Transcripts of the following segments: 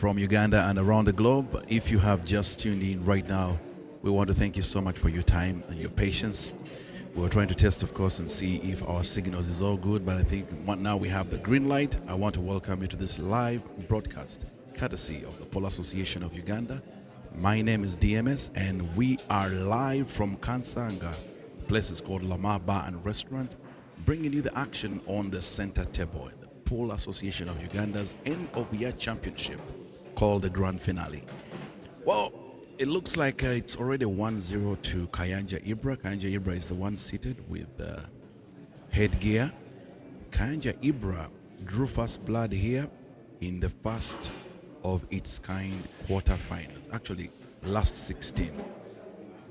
from Uganda and around the globe. If you have just tuned in right now, we want to thank you so much for your time and your patience. We're trying to test, of course, and see if our signals is all good, but I think now we have the green light. I want to welcome you to this live broadcast, courtesy of the Pole Association of Uganda. My name is DMS, and we are live from Kansanga. The place is called Lamar Bar and Restaurant, bringing you the action on the center table in the Pole Association of Uganda's end-of-year championship, called the grand finale. Well, it looks like it's already 1-0 to Kayanja Ibra. Kayanja Ibra is the one seated with headgear. Kayanja Ibra drew first blood here in the first of its kind quarterfinals, actually last 16.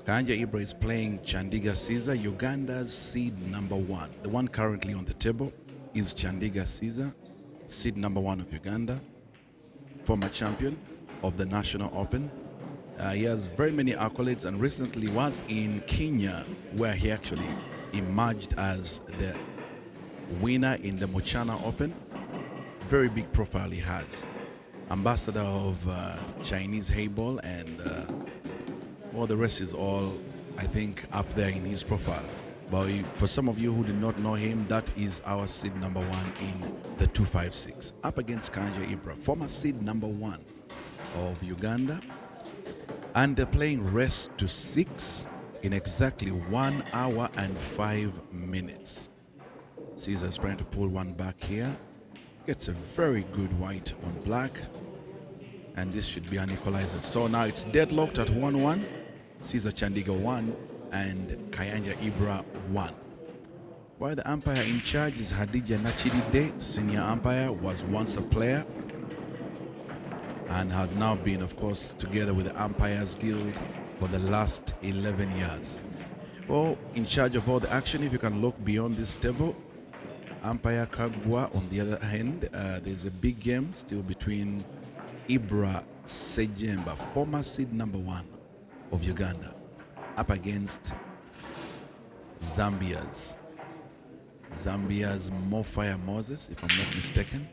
Kayanja Ibra is playing Chandiga Caesar, Uganda's seed number 1. The one currently on the table is Chandiga Caesar, seed number 1 of Uganda, former champion of the National Open. He has very many accolades and recently was in Kenya, where he actually emerged as the winner in the Mochana Open. Very big profile he has. Ambassador of Chinese Hayball, and well, the rest is all, I think, up there in his profile. But for some of you who did not know him, that is our seed number 1 in the 256. Up against Kayanja Ibra, former seed number 1 of Uganda. And they're playing rest to 6 in exactly 1 hour and 5 minutes. Caesar's trying to pull one back here. Gets a very good white on black. And this should be an equalizer. So now it's deadlocked at 1-1. Caesar Chandiga 1 and Kayanja Ibra 1. While the umpire in charge is Hadija Nachidide, senior umpire, was once a player and has now been, of course, together with the Umpires Guild for the last 11 years. Well, in charge of all the action, if you can look beyond this table, umpire Kagwa on the other hand, there's a big game still between Ibra Sejemba, former seed number 1 of Uganda, up against Zambia's Mofire Moses, if I'm not mistaken.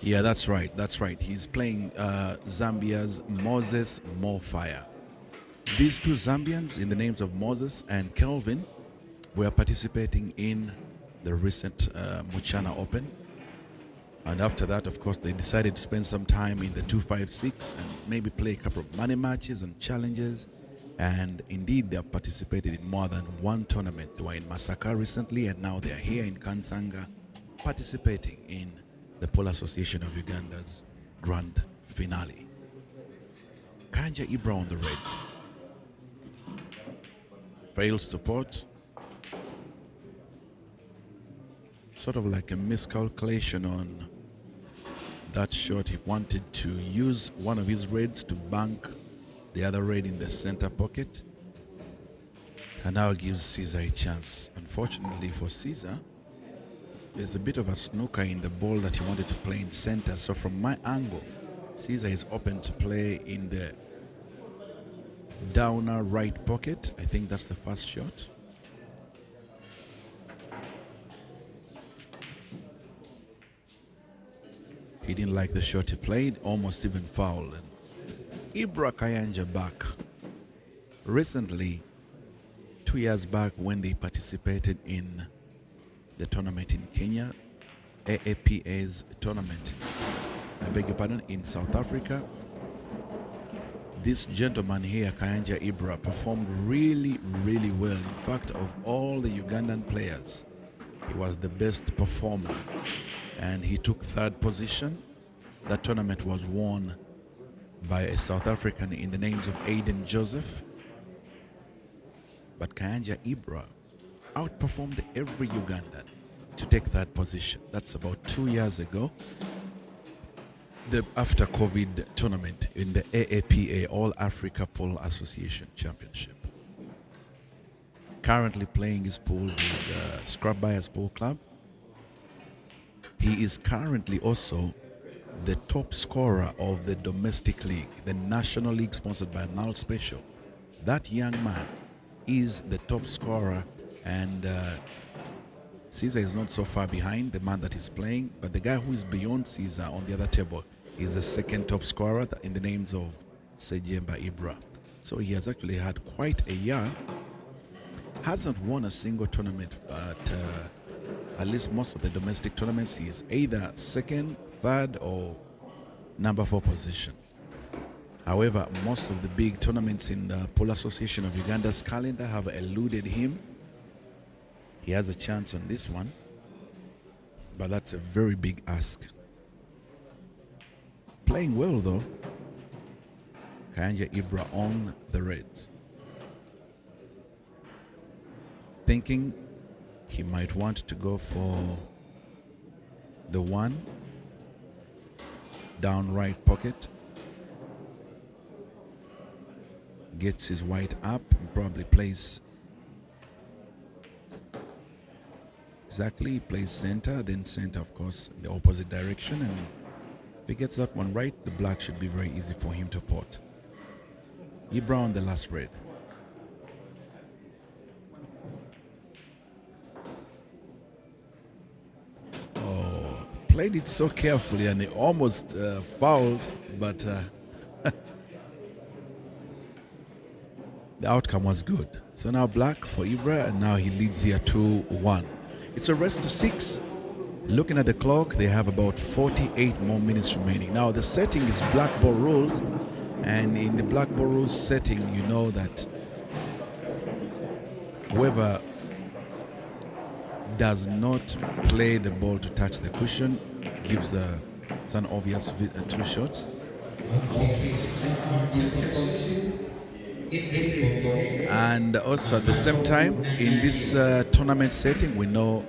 Yeah, that's right. He's playing Zambia's Moses Mofire. These two Zambians, in the names of Moses and Kelvin, were participating in the recent Mochana Open. And after that, of course, they decided to spend some time in the 256 and maybe play a couple of money matches and challenges. And indeed, they have participated in more than one tournament. They were in Masaka recently, and now they are here in Kansanga participating in the Pole Association of Uganda's grand finale. Kayanja Ibra on the Reds. Fails support. Sort of like a miscalculation on that shot. He wanted to use one of his reds to bank the other red in the center pocket, and now gives Caesar a chance. Unfortunately for Caesar, there's a bit of a snooker in the ball that he wanted to play in center. So from my angle, Caesar is open to play in the downer right pocket. I think that's the first shot. He didn't like the shot he played, almost even fouled. And Ibra Kayanja back. Recently, 2 years back when they participated in the tournament in Kenya, AAPA's tournament, I beg your pardon, in South Africa, this gentleman here, Kayanja Ibra, performed really, really well. In fact, of all the Ugandan players, he was the best performer, and he took 3rd position. That tournament was won by a South African in the names of Aiden Joseph. But Kayanja Ibra outperformed every Ugandan to take 3rd position. That's about 2 years ago. The after COVID tournament in the AAPA, All Africa Pole Association Championship. Currently playing his pool with Scrub Buyers Pool Club. He is currently also the top scorer of the domestic league, the National League sponsored by Nal Special. That young man is the top scorer, and Caesar is not so far behind the man that is playing, but the guy who is beyond Caesar on the other table is the second top scorer in the names of Sejemba Ibra. So he has actually had quite a year. Hasn't won a single tournament, but at least most of the domestic tournaments he is either second, third, or number 4 position. However, most of the big tournaments in the Pole Association of Uganda's calendar have eluded him. He has a chance on this one, but that's a very big ask. Playing well though, Kayanja Ibra on the reds. Thinking he might want to go for the 1 down right pocket. Gets his white up and probably plays exactly, plays center, then center of course in the opposite direction, and if he gets that one right, the black should be very easy for him to pot. Ibra on the last red. Oh, played it so carefully and he almost fouled, but the outcome was good. So now black for Ibra, and now he leads here 2-1. It's a rest to 6. Looking at the clock, they have about 48 more minutes remaining. Now the setting is black ball rules, and in the black ball rules setting, you know that whoever does not play the ball to touch the cushion gives it's an obvious 2 shots. And also at the same time, in this tournament setting, we know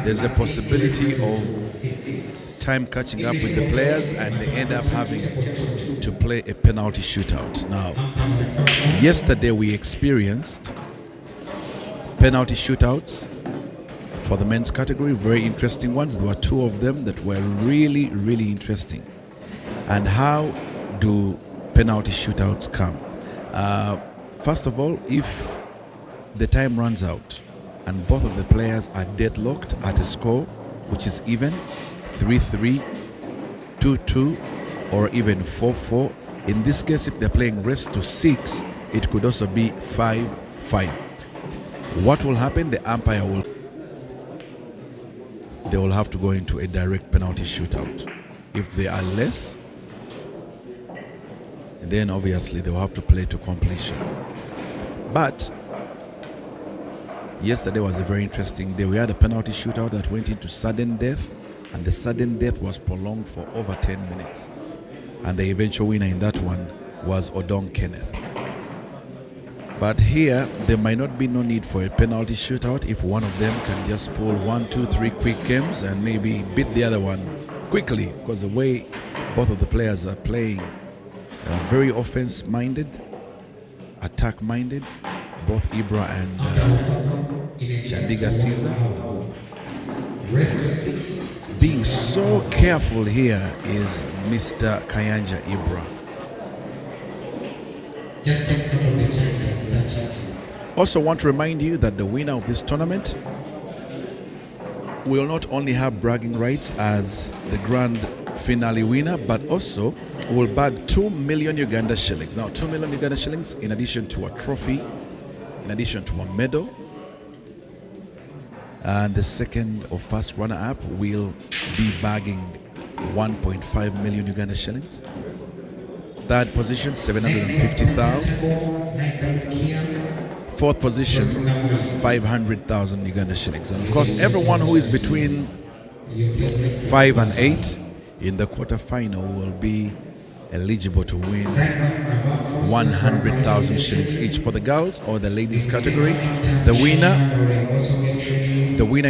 there's a possibility of time catching up with the players and they end up having to play a penalty shootout. Now, yesterday we experienced penalty shootouts for the men's category, very interesting ones. There were 2 of them that were really, really interesting. And how do penalty shootouts come? First of all, if the time runs out and both of the players are deadlocked at a score which is even 3-3, 2-2, or even 4-4, in this case if they're playing rest to 6, it could also be 5-5. What will happen? The umpire they will have to go into a direct penalty shootout. If they are less, then obviously they will have to play to completion. But yesterday was a very interesting day. We had a penalty shootout that went into sudden death, and the sudden death was prolonged for over 10 minutes. And the eventual winner in that one was Odong Kenneth. But here, there might not be no need for a penalty shootout if one of them can just pull 1, 2, 3 quick games and maybe beat the other one quickly, because the way both of the players are playing, very offense-minded, attack-minded, both Ibra and Chandiga Caesar. Being so careful here is Mr. Kayanja Ibra. Also want to remind you that the winner of this tournament will not only have bragging rights as the grand finale winner, but also will bag 2 million Uganda shillings. Now 2 million Uganda shillings in addition to a trophy, in addition to a medal, and the second or first runner-up will be bagging 1.5 million Uganda shillings. Third position, 750,000. Fourth position, 500,000 Uganda shillings. And of course, everyone who is between 5 and 8 in the quarterfinal will be eligible to win 100,000 shillings each. For the girls or the ladies category, the winner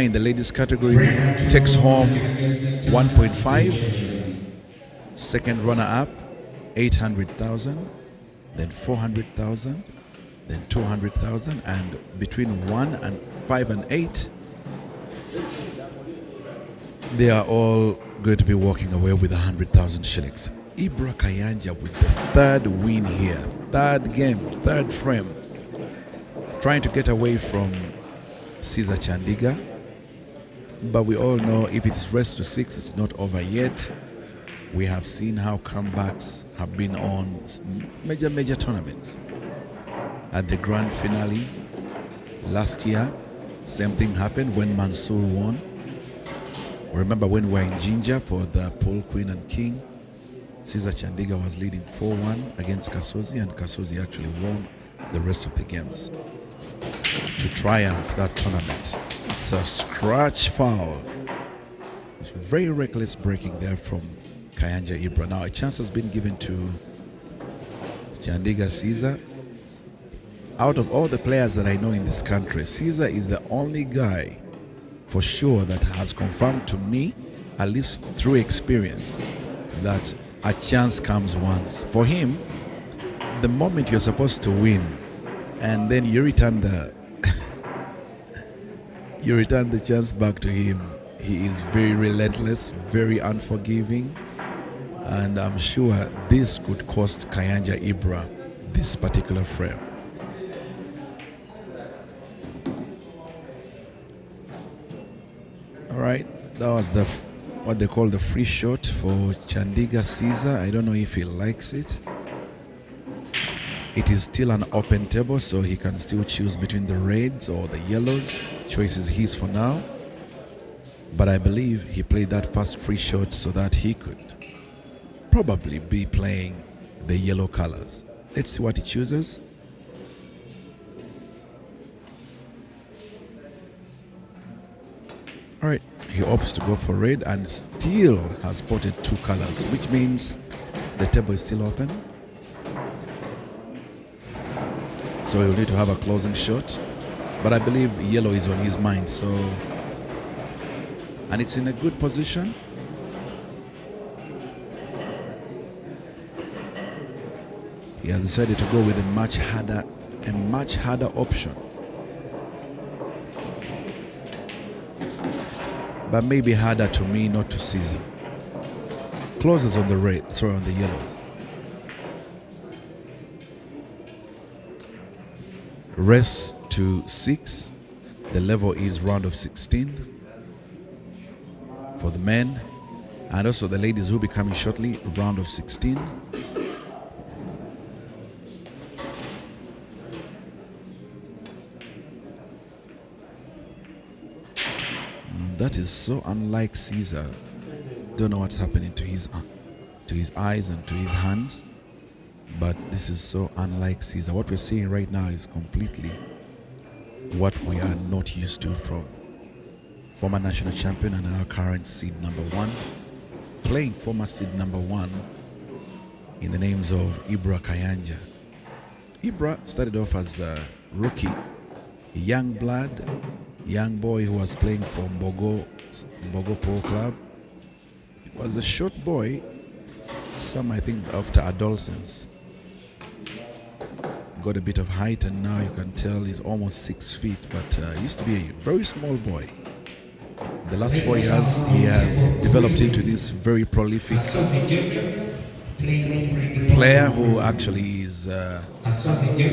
in the ladies category takes home 1.5. Second runner-up, 800,000, then 400,000, then 200,000, and between 5 and 8, they are all going to be walking away with 100,000 shillings. Ibra Kayanja with the third win here, third game, third frame, trying to get away from Caesar Chandiga. But we all know if it's rest to 6, it's not over yet. We have seen how comebacks have been on major tournaments. At the grand finale last year, same thing happened when Mansour won. Remember when we were in Jinja for the Pool Queen and King, Caesar Chandiga was leading 4-1 against Kasozi, and Kasozi actually won the rest of the games to triumph that tournament. It's a scratch foul. It's very reckless breaking there from Kayanja Ibra. Now a chance has been given to Chandiga Caesar. Out of all the players that I know in this country, Caesar is the only guy for sure that has confirmed to me, at least through experience, that a chance comes once. For him, the moment you're supposed to win and then you return the you return the chance back to him, he is very relentless, very unforgiving, and I'm sure this could cost Kayanja Ibra this particular frame. All right, that was what they call the free shot for Chandiga Caesar. I don't know if he likes it. It is still an open table, so he can still choose between the reds or the yellows. Choice is his for now. But I believe he played that first free shot so that he could probably be playing the yellow colors. Let's see what he chooses. All right, he opts to go for red and still has spotted 2 colors, which means the table is still open. So he'll need to have a closing shot. But I believe yellow is on his mind, so... And it's in a good position. He has decided to go with a much harder option. But maybe harder to me, not to Caesar. Closes on the red, sorry, on the yellows. Rest to 6. The level is round of 16 for the men, and also the ladies will be coming shortly, round of 16. That is so unlike Caesar. Don't know what's happening to his eyes and to his hands, but this is so unlike Caesar. What we're seeing right now is completely what we are not used to from former national champion and our current seed number 1, playing former seed number 1 in the names of Ibra Kayanja. Ibra started off as a rookie, a young blood, young boy who was playing for Mbogo Polo Club. He was a short boy, some I think after adolescence. Got a bit of height, and now you can tell he's almost 6 feet, but he used to be a very small boy. In the last 4 years, he has developed into this very prolific player who actually is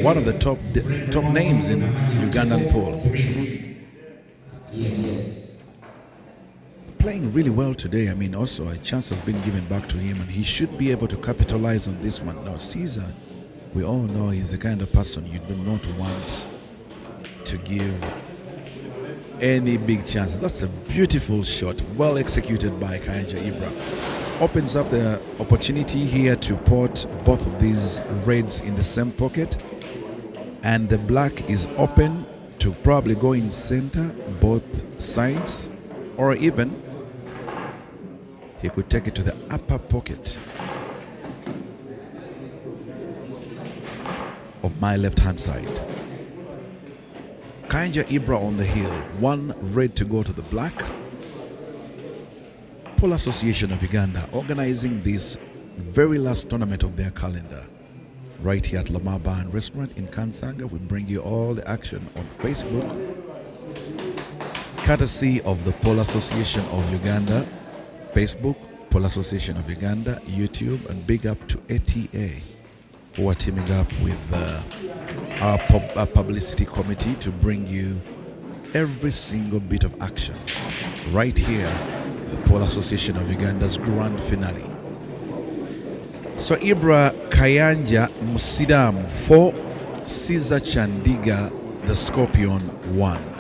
one of the top names in Ugandan pole. Yes. Playing really well today. I mean, also a chance has been given back to him, and he should be able to capitalize on this one. Now, Caesar, we all know he's the kind of person you do not want to give any big chances. That's a beautiful shot, well executed by Kayanja Ibra. Opens up the opportunity here to put both of these reds in the same pocket, and the black is open to probably go in center, both sides, or even he could take it to the upper pocket of my left hand side. Kayanja Ibra on the hill, 1 red to go to the black. Pole Association of Uganda organizing this very last tournament of their calendar right here at Lamar Bar and Restaurant in Kansanga. We bring you all the action on Facebook, courtesy of the Pole Association of Uganda. Facebook, Pole Association of Uganda, YouTube, and big up to ATA, who are teaming up with our publicity committee to bring you every single bit of action right here, the Pole Association of Uganda's grand finale. So Ibra Kayanja Musidam 4, Caesar Chandiga the Scorpion 1.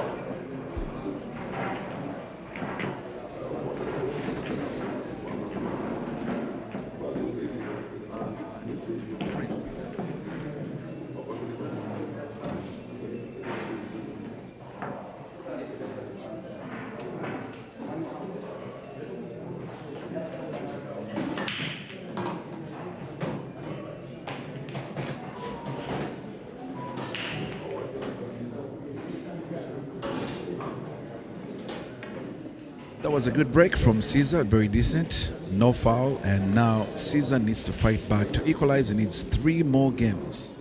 That was a good break from Caesar, very decent, no foul, and now Caesar needs to fight back. To equalize, he needs 3 more games.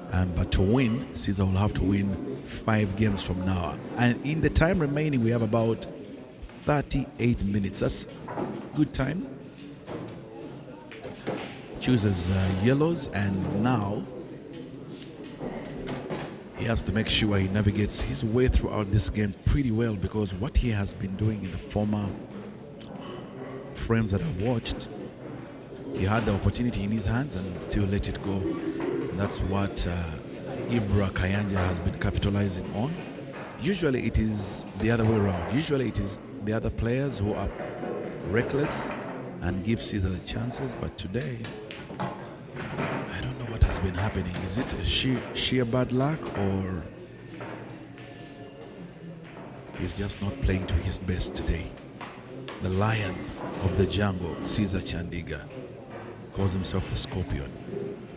But to win, Caesar will have to win 5 games from now. And in the time remaining, we have about 38 minutes. That's good time. Chooses yellows, and now he has to make sure he navigates his way throughout this game pretty well, because what he has been doing in the former frames that I've watched, he had the opportunity in his hands and still let it go. And that's what Ibra Kayanja has been capitalizing on. Usually it is the other way around. Usually it is the other players who are reckless and give Caesar the chances, but today I don't know what has been happening. Is it a sheer bad luck, or he's just not playing to his best today? The lion of the jungle, Caesar Chandiga, calls himself the Scorpion.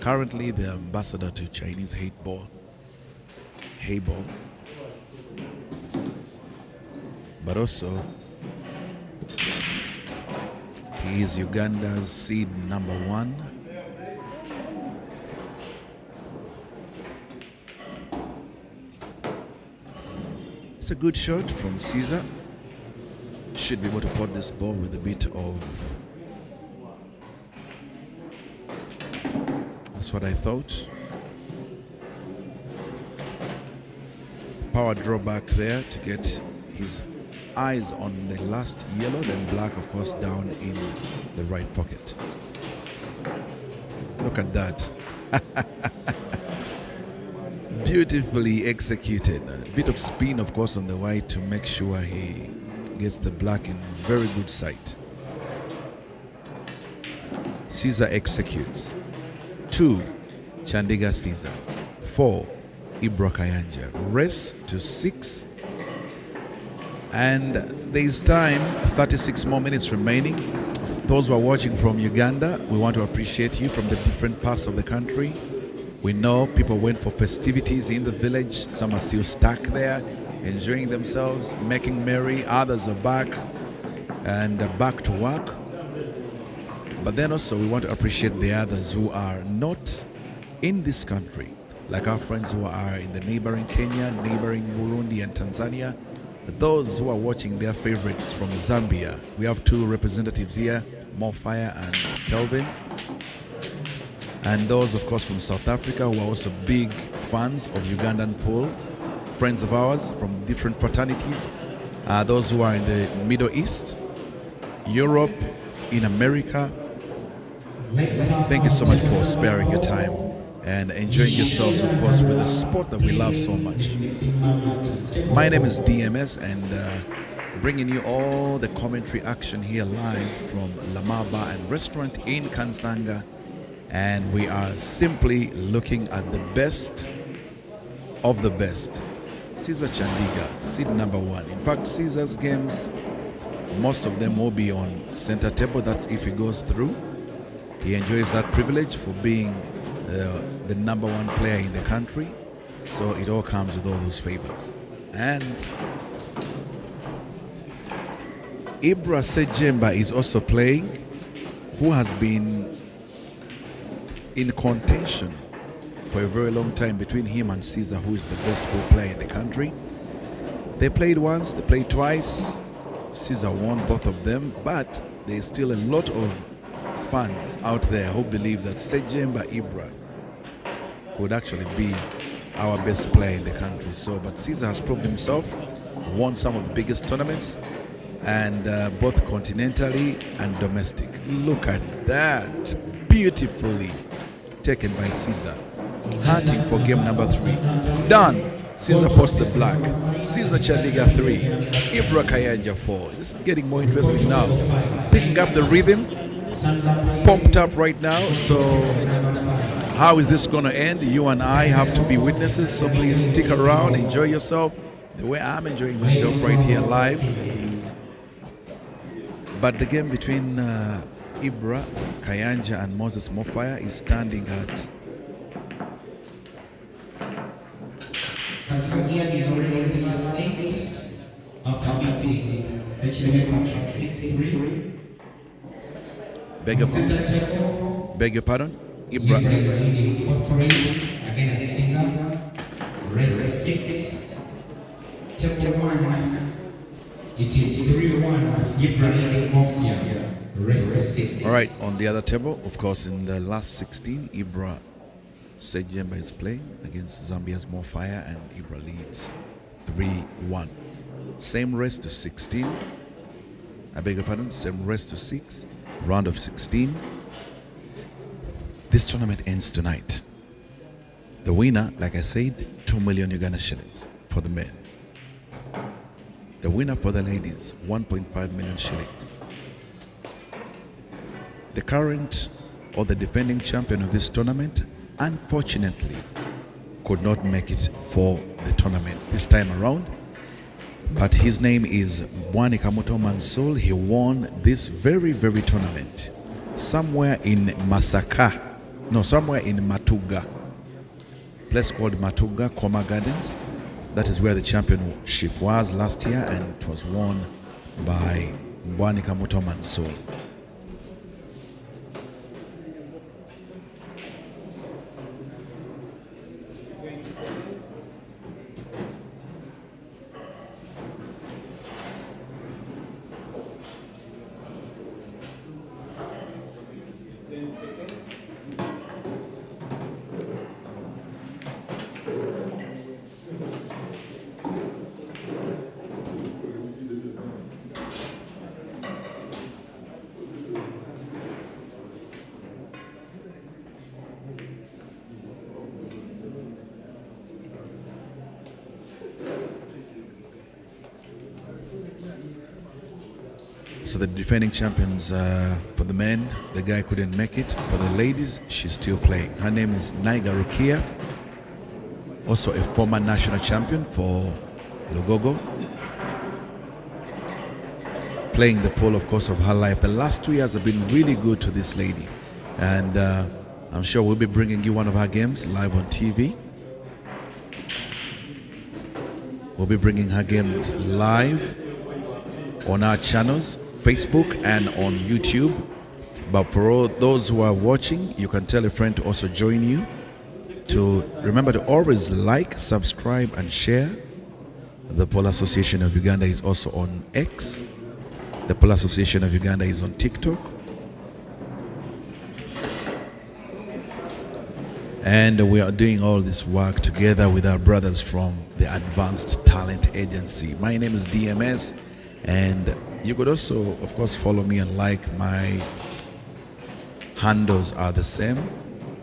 Currently the ambassador to Chinese hateball, but also he is Uganda's seed number 1. It's a good shot from Caesar. Should be able to pot this ball with a bit of... That's what I thought. Power draw back there to get his eyes on the last yellow, then black, of course, down in the right pocket. Look at that. Beautifully executed. A bit of spin, of course, on the white to make sure he gets the black in very good sight. Caesar executes. 2, Chandiga Caesar. 4, Ibra Kayanja. Race to 6. And there is time, 36 more minutes remaining. Those who are watching from Uganda, we want to appreciate you from the different parts of the country. We know people went for festivities in the village. Some are still stuck there, enjoying themselves, making merry. Others are back and back to work. But then also we want to appreciate the others who are not in this country, like our friends who are in the neighboring Kenya, neighboring Burundi and Tanzania. Those who are watching their favorites from Zambia. We have 2 representatives here, Morfire and Kelvin. And those, of course, from South Africa, who are also big fans of Ugandan pool, friends of ours from different fraternities. Those who are in the Middle East, Europe, in America. Thank you so much for sparing your time and enjoying yourselves, of course, with the sport that we love so much. My name is DMS, and bringing you all the commentary action here live from Lamar Bar and Restaurant in Kansanga. And we are simply looking at the best of the best. Caesar Chandiga, seed number 1. In fact, Caesar's games, most of them will be on center table. That's if he goes through. He enjoys that privilege for being the number 1 player in the country. So it all comes with all those favors. And Ibra Sejemba is also playing, who has been in contention for a very long time between him and Caesar, who is the best pool player in the country. They played once, they played twice. Caesar won both of them, but there's still a lot of fans out there who believe that Sejemba Ibra could actually be our best player in the country. So, but Caesar has proved himself, won some of the biggest tournaments, and both continentally and domestic. Look at that, beautifully taken by Caesar. Hunting for game number 3. Done. Caesar posts the black. Caesar Chandiga 3. Ibra Kayanja 4. This is getting more interesting now. Picking up the rhythm. Pumped up right now. So how is this going to end? You and I have to be witnesses. So please stick around. Enjoy yourself the way I'm enjoying myself right here live. But the game between Ibra Kayanja and Moses Mofaya is standing at Kazimia is already in the state after beating Sechimene contract 6-3. Beg your pardon? Ibra is leading 4-3 against Caesar. Rest of 6. Chapter 1. It is 3-1. Ibra leading Mafia. Rest of 6. All right, on the other table, of course, in the last 16, Ibra Sejemba is playing against Zambia's Mofaya, and Ibra leads 3-1. Same race to 16. I beg your pardon, same race to 6. Round of 16. This tournament ends tonight. The winner, like I said, 2 million Uganda shillings for the men. The winner for the ladies, 1.5 million shillings. The current or the defending champion of this tournament, unfortunately, could not make it for the tournament this time around. But his name is Bwani Kamuto Mansul. He won this very tournament somewhere in somewhere in Matuga, place called Matuga Koma Gardens. That is where the championship was last year, and it was won by Bwani Kamuto Mansul. So the defending champions for the men, the guy couldn't make it. For the ladies, she's still playing. Her name is Naiga Rukia, also a former national champion for Logogo. Playing the pole, of course, of her life. The last 2 years have been really good to this lady. And I'm sure we'll be bringing you one of her games live on TV. We'll be bringing her games live on our channels, Facebook and on YouTube. But for all those who are watching, you can tell a friend to also join you. To remember to always like, subscribe and share. The Pole Association of Uganda is also on X. The Pole Association of Uganda is on TikTok. And we are doing all this work together with our brothers from the Advanced Talent Agency. My name is DMS, and you could also, of course, follow me and like. My handles are the same.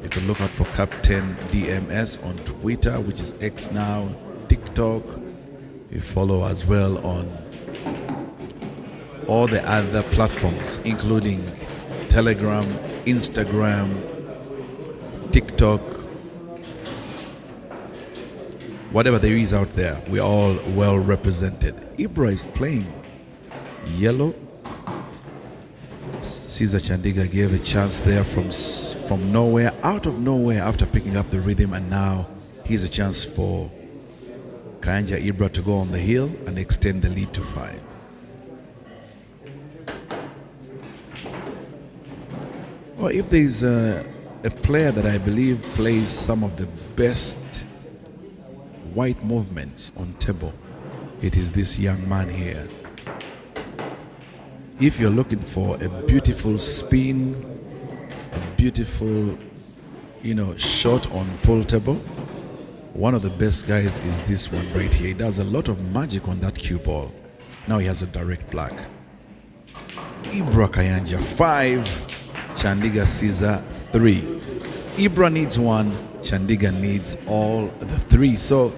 You can look out for Captain DMS on Twitter, which is X now, TikTok. You follow as well on all the other platforms, including Telegram, Instagram, TikTok, whatever there is out there. We're all well represented. Ibra is playing yellow. Caesar Chandiga gave a chance there from nowhere, out of nowhere, after picking up the rhythm, and now here's a chance for Kayanja Ibra to go on the hill and extend the lead to 5. Well, if there's a player that I believe plays some of the best white movements on table, it is this young man here. If you're looking for a beautiful spin, a beautiful, shot on pool table, one of the best guys is this one right here. He does a lot of magic on that cue ball. Now he has a direct black. Ibra Kayanja 5, Chandiga Caesar 3. Ibra needs 1, Chandiga needs all the 3. So,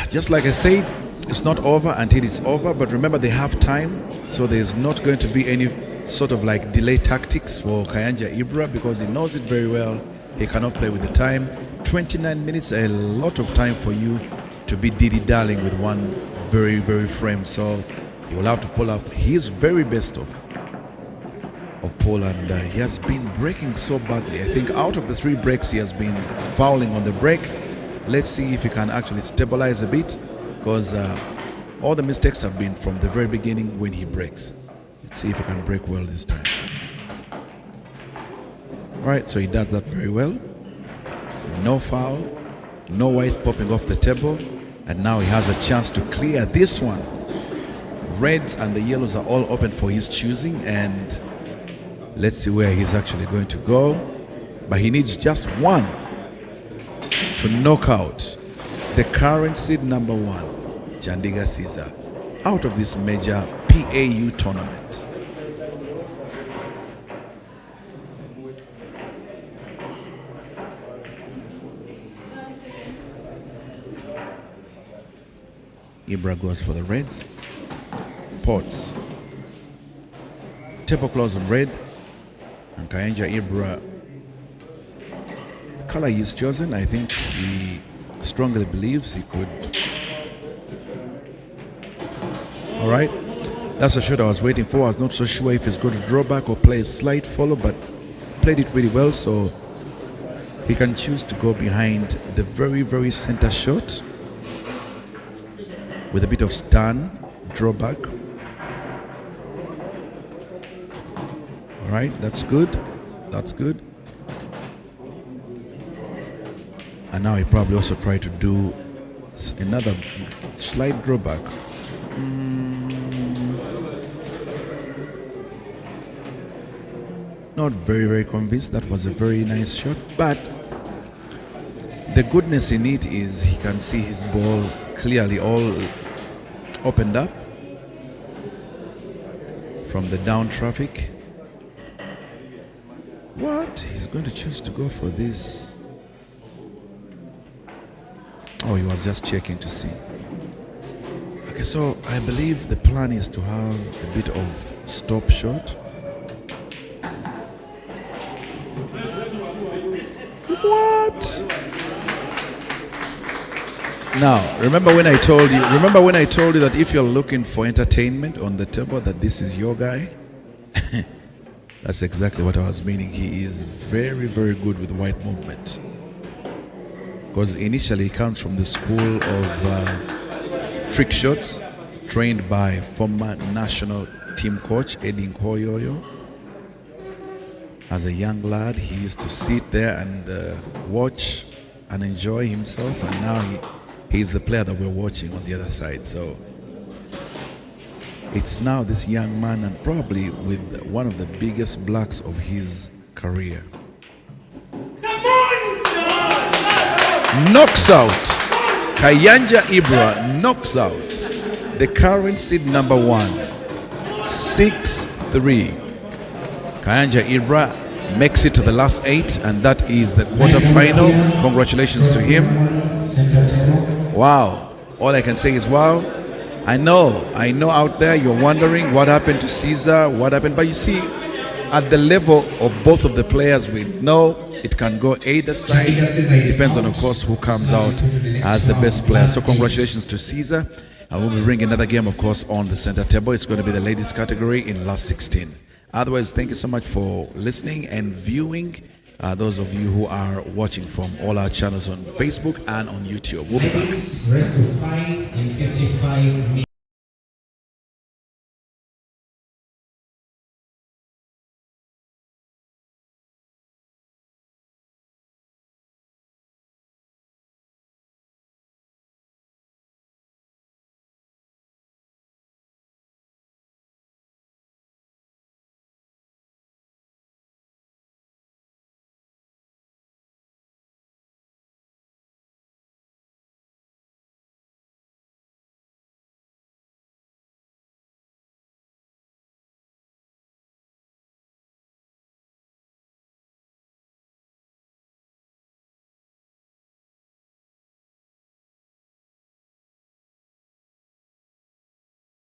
just like I said, it's not over until it's over, but remember they have time, so there's not going to be any sort of like delay tactics for Kayanja Ibra because he knows it very well. He cannot play with the time. 29 minutes, a lot of time for you to be dilly-dallying with one very, very frame. So he will have to pull up his very best of Poland. He has been breaking so badly. I think out of the 3 breaks, he has been fouling on the break. Let's see if he can actually stabilize a bit because all the mistakes have been from the very beginning when he breaks. Let's see if he can break well this time. Alright, so he does that very well. No foul, no white popping off the table, and now he has a chance to clear this one. Reds and the yellows are all open for his choosing, and let's see where he's actually going to go. But he needs just 1 to knock out the current seed number 1, Chandiga Caesar, out of this major PAU tournament. Ibra goes for the reds. Pots. Tablecloths on red. And Kayanja Ibra, the color he's chosen, I think he strongly believes he could. Alright. That's a shot I was waiting for. I was not so sure if he's going to draw back or play a slight follow, but played it really well, so he can choose to go behind the very, very center shot with a bit of stun, draw back. All right, that's good. That's good. And now he probably also try to do another slight drawback. Not very, very convinced. That was a very nice shot, but the goodness in it is he can see his ball clearly all opened up from the down traffic. What? He's going to choose to go for this. Oh, he was just checking to see. Okay, so I believe the plan is to have a bit of stop shot. What? Now, remember when I told you that if you're looking for entertainment on the table, that this is your guy? That's exactly what I was meaning. He is very, very good with white movement. Because initially he comes from the school of trick shots, trained by former national team coach Eddie Nkoyoyo. As a young lad, he used to sit there and watch and enjoy himself, and now he's the player that we're watching on the other side. So it's now this young man, and probably with one of the biggest blacks of his career. Knocks out. Kayanja Ibra knocks out the current seed number 1, 6-3. Kayanja Ibra makes it to the last 8, and that is the quarterfinal. Congratulations to him. Wow. All I can say is wow. I know out there you're wondering what happened to Caesar, what happened, but you see, at the level of both of the players, we know it can go either side. It depends on, of course, who comes out as the best player. So congratulations to Caesar. And we'll be bringing another game, of course, on the center table. It's going to be the ladies category in last 16. Otherwise, thank you so much for listening and viewing. Those of you who are watching from all our channels on Facebook and on YouTube. We'll be back. Rest of 5 in 55 minutes.